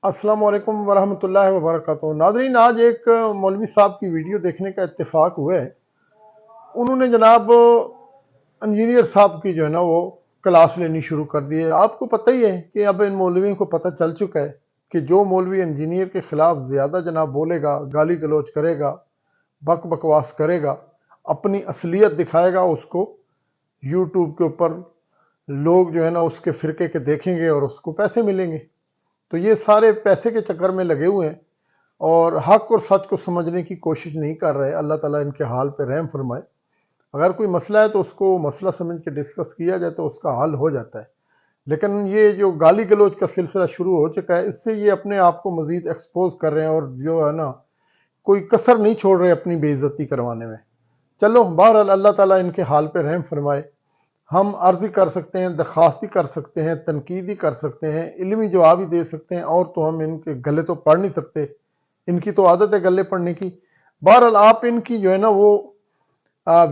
अस्सलाम वालेकुम वरहमतुल्लाहि वबरकातुहू। नाज़रीन, आज एक मौलवी साहब की वीडियो देखने का इत्तेफाक हुआ है। उन्होंने जनाब इंजीनियर साहब की जो है ना वो क्लास लेनी शुरू कर दी है। आपको पता ही है कि अब इन मौलवियों को पता चल चुका है कि जो मौलवी इंजीनियर के ख़िलाफ़ ज़्यादा जनाब बोलेगा, गाली गलौज करेगा, बकवास करेगा, अपनी असलियत दिखाएगा, उसको यूट्यूब के ऊपर लोग जो है ना उसके फ़िरके के देखेंगे और उसको पैसे मिलेंगे। तो ये सारे पैसे के चक्कर में लगे हुए हैं और हक और सच को समझने की कोशिश नहीं कर रहे। अल्लाह ताला इनके हाल पे रहम फरमाए। अगर कोई मसला है तो उसको मसला समझ के डिस्कस किया जाए तो उसका हल हो जाता है। लेकिन ये जो गाली गलौज का सिलसिला शुरू हो चुका है, इससे ये अपने आप को मज़ीद एक्सपोज कर रहे हैं और जो है ना कोई कसर नहीं छोड़ रहे अपनी बेइज्जती करवाने में। चलो, बहरहाल अल्लाह ताला इनके हाल पे रहम फरमाए। हम अर्ज़ ही कर सकते हैं, दरख्वास्त ही कर सकते हैं, तनकीद ही कर सकते हैं, इल्मी जवाब ही दे सकते हैं, और तो हम इनके गले तो पढ़ नहीं सकते। इनकी तो आदत है गले पढ़ने की। बहरहाल आप इनकी जो है ना वो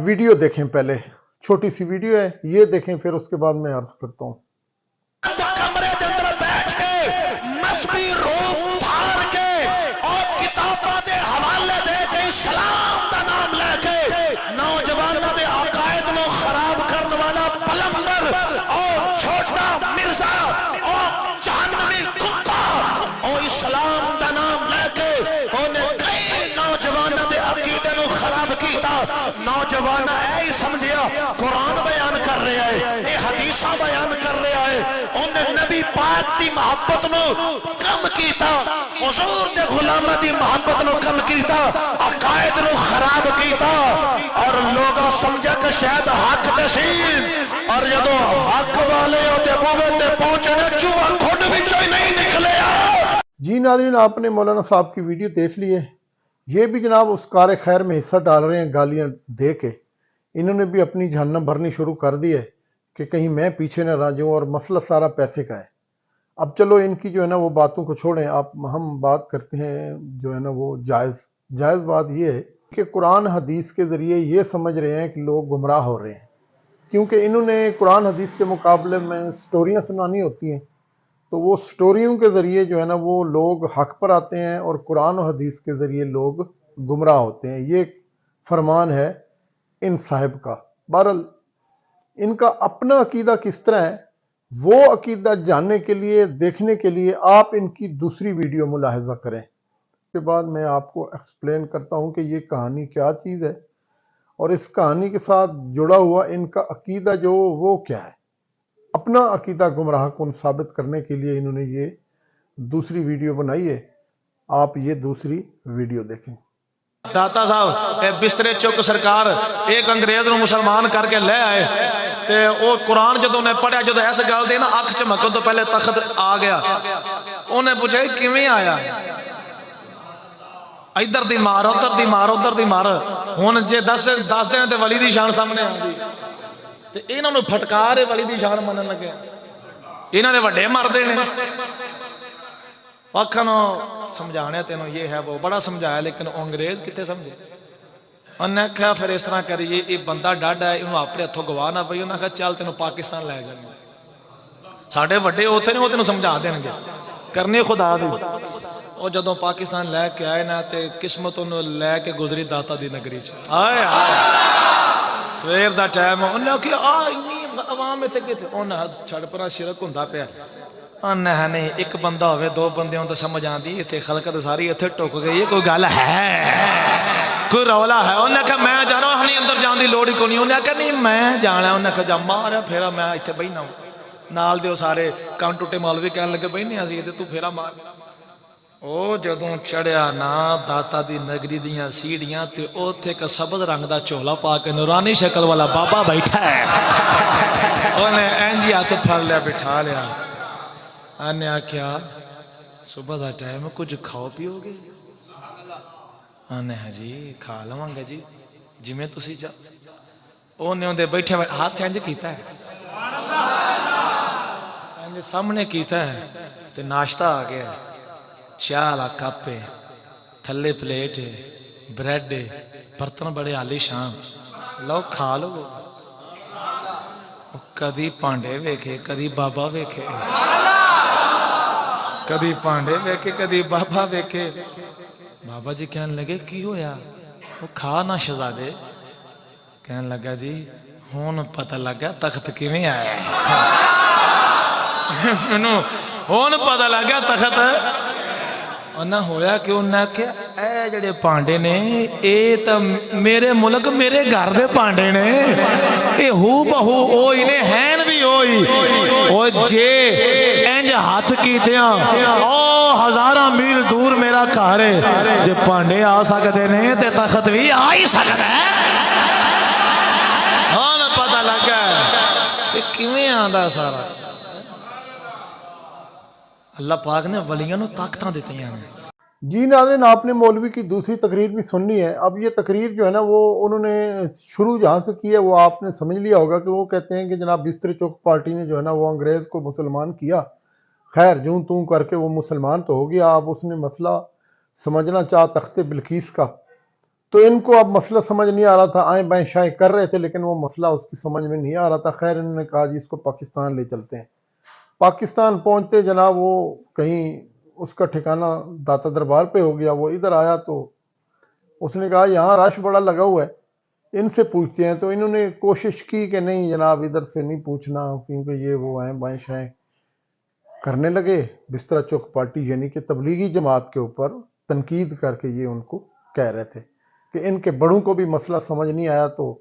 वीडियो देखें। पहले छोटी सी वीडियो है, ये देखें, फिर उसके बाद मैं अर्ज करता हूँ। कमरे के अंदर बैठ के मजहबी रूप धार के और किताबां दे हवाले दे के इस्लाम का नाम लेके नौजवानों के अकायद को खराब करने वाला पलंबर और छोटा मिर्जा और जानवी कुत्ता और इस्लाम का नाम लेके उन्हें कई नौजवानों के अकीदे को खराब किया। नौजवान ऐ समझिया कुरान बयान कर रहा है, ये हदीसा बयान कर रहा है, उन्हें नबी पाक की मोहब्बत नो कम कीता, हुजूर दे गुलामां दी मोहब्बत नो कम कीता, अकायद नो खराब कीता और लोग समझा कि शायद हक नसीब और जदों हक वाले ओते बूहे ते पहुंचने चूहा खुद विचों ही नहीं निकलिया। जी नाज़रीन, आपने मौलाना साहब की वीडियो देख ली है। ये भी जनाब उस कार खैर में हिस्सा डाल रहे हैं गालियां दे के। इन्होंने भी अपनी जहन्नम भरनी शुरू कर दी है कि कहीं मैं पीछे न रह जाऊं, और मसला सारा पैसे का है। अब चलो, इनकी जो है ना वो बातों को छोड़ें, आप हम बात करते हैं जो है ना वो जायज़ बात ये है कि कुरान हदीस के ज़रिए ये समझ रहे हैं कि लोग गुमराह हो रहे हैं, क्योंकि इन्होंने कुरान हदीस के मुकाबले में स्टोरियाँ सुनानी होती हैं। तो वो स्टोरियों के ज़रिए जो है ना वो लोग हक पर आते हैं और कुरान और हदीस के ज़रिए लोग गुमराह होते हैं। ये फरमान है इन साहिब का। बहरहाल इनका अपना अकीदा किस तरह है, वो अकीदा जानने के लिए, देखने के लिए आप इनकी दूसरी वीडियो मुलाहिजा करें। उसके बाद मैं आपको एक्सप्लेन करता हूँ कि ये कहानी क्या चीज़ है और इस कहानी के साथ जुड़ा हुआ इनका अकीदा जो वो क्या है। अपना अकीदा गुमराह कुन साबित करने के लिए इन्होंने ये दूसरी वीडियो बनाई है। आप ये दूसरी वीडियो देखें। दाता साहब बिस्तरे चुक सरकार एक अंग्रेज ਨੂੰ मुसलमान करके ले आए ते वो कुरान जदों ने पढ़िया, जदों इस गल दी ना अख झमकन तो पहले तख्त आ गया। उन्हें पूछा किवें आया, इधर दी मार उधर दी मार उधर दी मार। हुण जे दस दिन ते वली दी शान सामने आंदी ते इन्हां नूं फटकार वली दी शान मनन लगे। इन्हां दे वड्डे मरदे ने, आखन समझाने तेन ये है वो बड़ा समझाया, लेकिन अंग्रेज कितने समझे। उन्हें आख्या फिर इस तरह करिए, ये बंदा डाढ़ा है, इन्होंने अपने हथों गवा ना पई। उन्हें आख्या चल तेन पाकिस्तान लै जाएंगे, साढ़े वड्डे उत्थे ने, वो तेन समझा देंगे, करनी खुदा दी। वो जदों पाकिस्तान लैके आए ना तो किस्मत उन्होंने लैके गुजरी दाता दी नगरी च। आए सवेर का टाइम, उन्हें आखिया आ इन्नी आवाम इतने कितने, उन्हें छड़ पर शिरक होंदा पिया। नहीं एक बंदा होवे दो बंदे तो समझ आती, इतने खलकत सारी इतने टुक गई है, कोई गल है, कोई रौला है। उन्हें आख्या मैं जाना, हनी अंदर जाने की लोड़ ही कोई नहीं। उन्हें आख्या नहीं मैं जाना। उन्हें आख्या जा मार फेरा, मैं इतने बहना नाल दे सारे कन टुटे मौलवी कहन लगे बहने असी तू फेरा मार। ओ जदों चढ़िया ना दाता दी नगरी दियां सीढ़ियां ते उत्थे एक सबज रंग दा झोला पा के नूरानी शक्ल वाला बाबा बैठा है। उन्हें इंज हथ फड़ लिया, बिठा लिया। आने आख्या सुबह का टाइम कुछ खाओ पियोगे? आने है जी खा लवांगे जी, जिमें तुसी जा। उन्हें उन्हें बैठे हाथ इंज कीता है, इंज सामने कीता है ते नाश्ता आ गया। चाह वाला कप है, थले प्लेट है, ब्रेड है, बर्तन बड़े आलीशान, लो खा लो। कदी भांडे वेखे, कदी बाबा वेखे। کدی پانڈے ویکھے کدی بابا ویکھے. بابا جی کہنے لگے کی ہویا؟ وہ کھا نہ شہزادے. کہنے لگا جی ہون پتہ لگا تخت کیویں آیا ہے. ہون پتہ لگا تخت. انہاں ہویا کہ انہاں کہ اے جڑے پانڈے نے اے تا میرے ملک میرے گھر دے پانڈے نے. اے ہو بہو اوئی نے ہین بھی اوئی. او جے انج ہاتھ کیتیاں او ہزاراں میل دور میرا گھر ہے. جے پانڈے آ سکدے نے تے تخت بھی آ ہی سکدا ہے. ہن پتہ لگا کہ کیویں آندا سارا. اللہ پاک نے ولیاں نو طاقتاں دتیاں نے. جی ناظرین، آپ نے مولوی کی دوسری تقریر بھی سننی ہے. اب یہ تقریر جو ہے نا وہ انہوں نے شروع جہاں سے کی ہے وہ آپ نے سمجھ لیا ہوگا کہ وہ کہتے ہیں کہ جناب بستر چوک پارٹی نے جو ہے نا وہ انگریز کو مسلمان کیا. خیر جوں توں کر کے وہ مسلمان تو ہو گیا. اب اس نے مسئلہ سمجھنا چاہ تخت بلقیس کا، تو ان کو اب مسئلہ سمجھ نہیں آ رہا تھا. آئیں بائیں شائیں کر رہے تھے لیکن وہ مسئلہ اس کی سمجھ میں نہیں آ رہا تھا. خیر انہوں نے کہا جی اس کو پاکستان لے چلتے ہیں. پاکستان پہنچتے جناب وہ کہیں اس کا ٹھکانہ داتا دربار پہ ہو گیا. وہ ادھر آیا تو اس نے کہا یہاں رش بڑا لگا ہوا ہے، ان سے پوچھتے ہیں. تو انہوں نے کوشش کی کہ نہیں جناب ادھر سے نہیں پوچھنا کیونکہ یہ وہ ہیں بائیں شائیں کرنے لگے. بستر چوک پارٹی یعنی کہ تبلیغی جماعت کے اوپر تنقید کر کے یہ ان کو کہہ رہے تھے کہ ان کے بڑوں کو بھی مسئلہ سمجھ نہیں آیا تو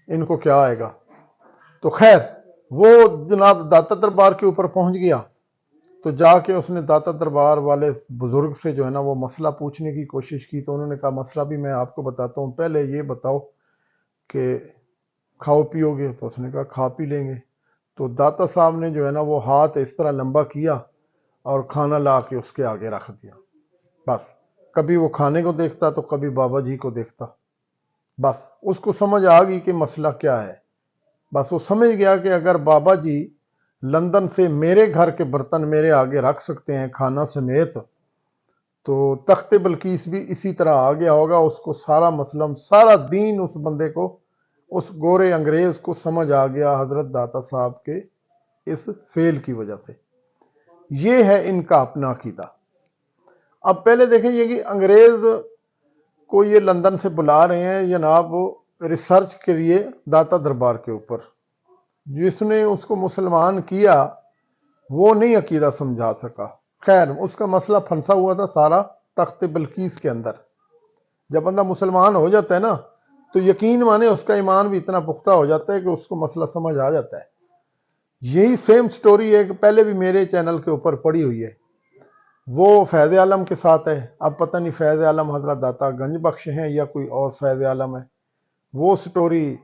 ان کو کیا آئے گا. تو خیر وہ جناب داتا دربار کے اوپر پہنچ گیا. تو جا کے اس نے داتا دربار والے بزرگ سے جو ہے نا وہ مسئلہ پوچھنے کی کوشش کی. تو انہوں نے کہا مسئلہ بھی میں آپ کو بتاتا ہوں، پہلے یہ بتاؤ کہ کھاؤ پیو گے؟ تو اس نے کہا کھا پی لیں گے. تو داتا صاحب نے جو ہے نا وہ ہاتھ اس طرح لمبا کیا اور کھانا لا کے اس کے آگے رکھ دیا. بس کبھی وہ کھانے کو دیکھتا تو کبھی بابا جی کو دیکھتا. بس اس کو سمجھ آ گئی کہ مسئلہ کیا ہے. بس وہ سمجھ گیا کہ اگر بابا جی لندن سے میرے گھر کے برتن میرے آگے رکھ سکتے ہیں کھانا سمیت، تو تخت بلقیس بھی اسی طرح آ گیا ہوگا. اس کو سارا مسئلہ سارا دین اس بندے کو اس گورے انگریز کو سمجھ آ گیا حضرت داتا صاحب کے اس فعل کی وجہ سے. یہ ہے ان کا اپنا عقیدہ. اب پہلے دیکھیں یہ کہ انگریز کو یہ لندن سے بلا رہے ہیں جناب ریسرچ کے لیے داتا دربار کے اوپر. جس نے اس کو مسلمان کیا وہ نہیں عقیدہ سمجھا سکا. خیر اس کا مسئلہ پھنسا ہوا تھا سارا تخت بلقیس کے اندر. جب بندہ مسلمان ہو جاتا ہے نا تو یقین مانے اس کا ایمان بھی اتنا پختہ ہو جاتا ہے کہ اس کو مسئلہ سمجھ آ جاتا ہے. یہی سیم سٹوری ہے کہ پہلے بھی میرے چینل کے اوپر پڑی ہوئی ہے. وہ فیض عالم کے ساتھ ہے. اب پتہ نہیں فیض عالم حضرت داتا گنج بخش ہیں یا کوئی اور فیض عالم ہے. وہ سٹوری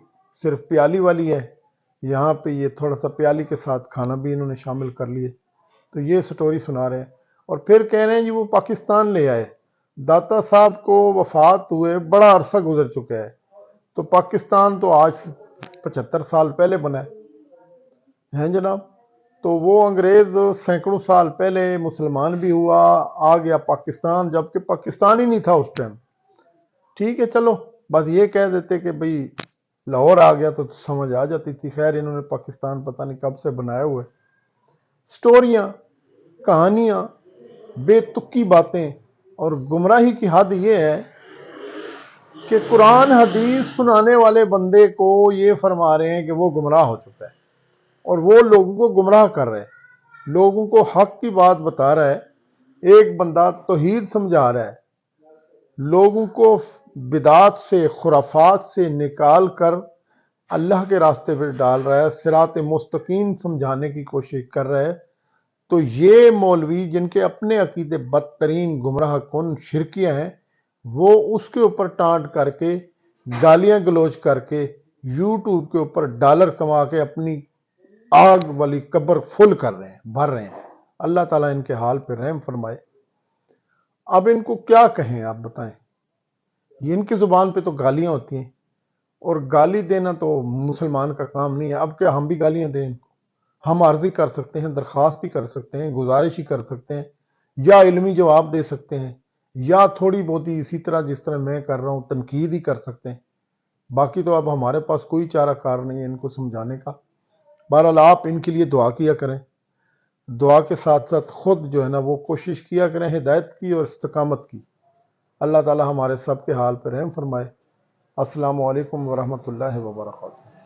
صرف پیالی والی ہے. یہاں پہ یہ تھوڑا سا پیالی کے ساتھ کھانا بھی انہوں نے شامل کر لیے. تو یہ سٹوری سنا رہے ہیں اور پھر کہہ رہے ہیں جی وہ پاکستان لے آئے. داتا صاحب کو وفات ہوئے بڑا عرصہ گزر چکا ہے. تو پاکستان تو آج 75 سال پہلے بنا ہے جناب. تو وہ انگریز سینکڑوں سال پہلے مسلمان بھی ہوا آ گیا پاکستان، جبکہ پاکستان ہی نہیں تھا اس ٹائم. ٹھیک ہے چلو بس یہ کہہ دیتے کہ بھئی لاہور آ گیا تو سمجھ آ جاتی تھی. خیر انہوں نے پاکستان پتہ نہیں کب سے بنائے ہوئے. سٹوریاں، کہانیاں، بے تکی باتیں اور گمراہی کی حد یہ ہے کہ قرآن حدیث سنانے والے بندے کو یہ فرما رہے ہیں کہ وہ گمراہ ہو چکا ہے اور وہ لوگوں کو گمراہ کر رہے ہیں، لوگوں کو حق کی بات بتا رہا ہے. ایک بندہ توحید سمجھا رہا ہے، لوگوں کو بدعات سے خرافات سے نکال کر اللہ کے راستے پہ ڈال رہا ہے، صراط مستقیم سمجھانے کی کوشش کر رہا ہے. تو یہ مولوی جن کے اپنے عقیدے بدترین گمراہ کن شرکیاں ہیں، وہ اس کے اوپر ٹانٹ کر کے گالیاں گلوچ کر کے یوٹیوب کے اوپر ڈالر کما کے اپنی آگ والی قبر فل کر رہے ہیں، بھر رہے ہیں. اللہ تعالیٰ ان کے حال پہ رحم فرمائے. اب ان کو کیا کہیں آپ بتائیں. یہ ان کی زبان پہ تو گالیاں ہوتی ہیں اور گالی دینا تو مسلمان کا کام نہیں ہے. اب کیا ہم بھی گالیاں دیں ان کو؟ ہم عرضی کر سکتے ہیں، درخواست ہی کر سکتے ہیں، گزارش ہی کر سکتے ہیں، یا علمی جواب دے سکتے ہیں، یا تھوڑی بہت ہی اسی طرح جس طرح میں کر رہا ہوں تنقید ہی کر سکتے ہیں. باقی تو اب ہمارے پاس کوئی چارہ کار نہیں ہے ان کو سمجھانے کا. بہرحال آپ ان کے لیے دعا کیا کریں. دعا کے ساتھ ساتھ خود جو ہے نا وہ کوشش کیا کریں ہدایت کی اور استقامت کی۔ اللہ تعالی ہمارے سب کے حال پر رحم فرمائے۔ السلام علیکم ورحمۃ اللہ وبرکاتہ۔